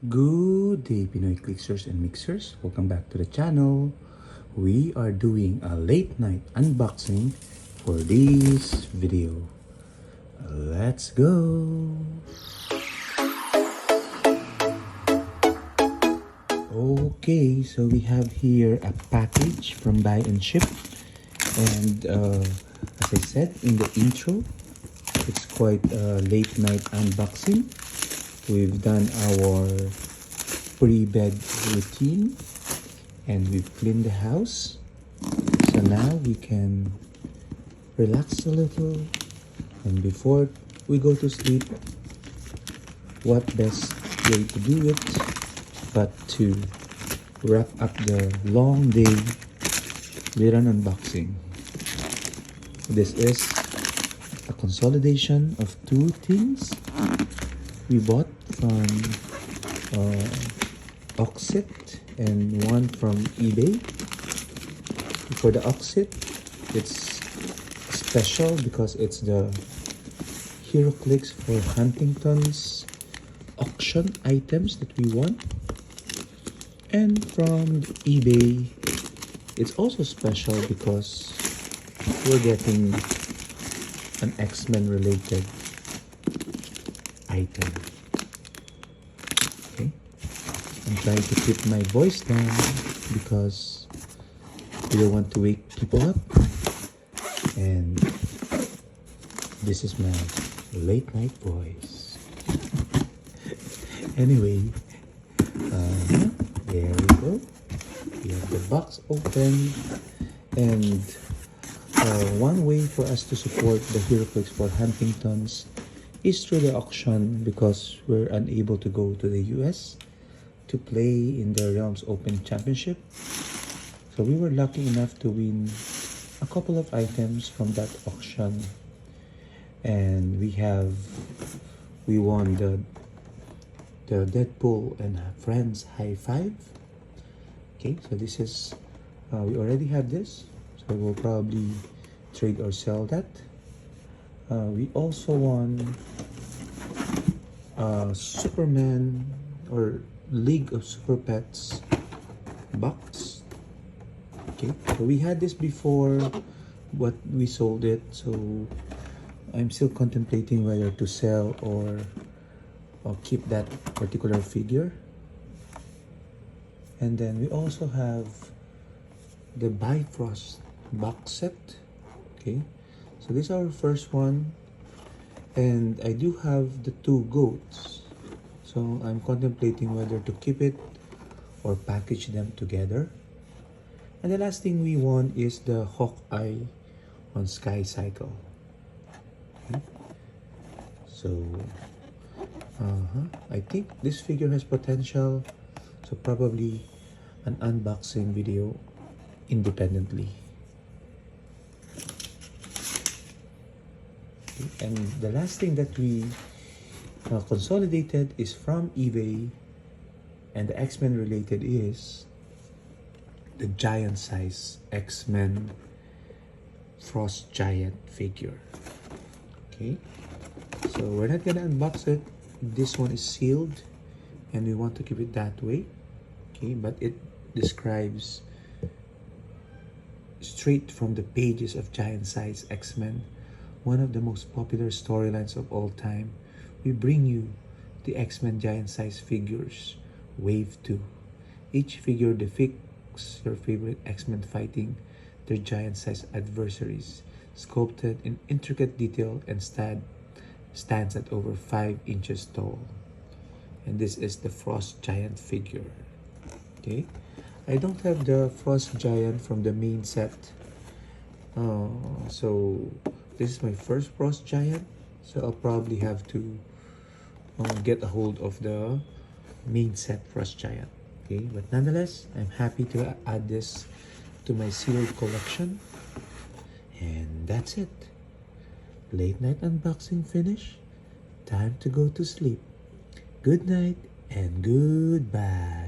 Good day, Pinoy Clicksers and Mixers. Welcome back to the channel. We are doing a late night unboxing for this video. Let's go! Okay, so we have here a package from Buy and Ship. And as I said in the intro, it's quite a late night unboxing. We've done our pre-bed routine and we've cleaned the house. So now we can relax a little, and before we go to sleep, what best way to do it but to wrap up the long day with an unboxing. This is a consolidation of two things we bought from Oxit and one from eBay. For the Oxit, it's special because it's the Heroclix for Huntington's auction items that we want. And from the eBay, it's also special because we're getting an X-Men related item. Okay, I'm trying to keep my voice down because we don't want to wake people up, and this is my late night voice. Anyway, there we go. We have the box open, and one way for us to support the Heroclix for Huntington's is through the auction, because we're unable to go to the US to play in the Realms Open Championship. So we were lucky enough to win a couple of items from that auction, and we won the Deadpool and Friends High Five. Okay, so this is we already have this, so we'll probably trade or sell that. We also won Superman or League of Super Pets box. Okay, so we had this before, but we sold it, so I'm still contemplating whether to sell or keep that particular figure. And then we also have the Bifrost box set. Okay, so this is our first one, and I do have the two goats, so I'm contemplating whether to keep it or package them together. And the last thing we won is the Hawkeye on Sky Cycle. Okay. So I think this figure has potential, so probably an unboxing video independently. And the last thing that we consolidated is from eBay, and the X-Men related is the giant size X-Men Frost Giant figure. Okay, so we're not gonna unbox it. This one is sealed and we want to keep it that way. Okay, but it describes straight from the pages of Giant Size X-Men, one of the most popular storylines of all time. We bring you the X-Men Giant Size figures, Wave 2. Each figure depicts your favorite X-Men fighting their giant size adversaries, sculpted in intricate detail, and stands at over 5 inches tall. And this is the Frost Giant figure. Okay, I don't have the Frost Giant from the main set, so this is my first Frost Giant, so I'll probably have to get a hold of the main set Frost Giant. Okay, but nonetheless, I'm happy to add this to my sealed collection. And that's it. Late night unboxing finish. Time to go to sleep. Good night and goodbye.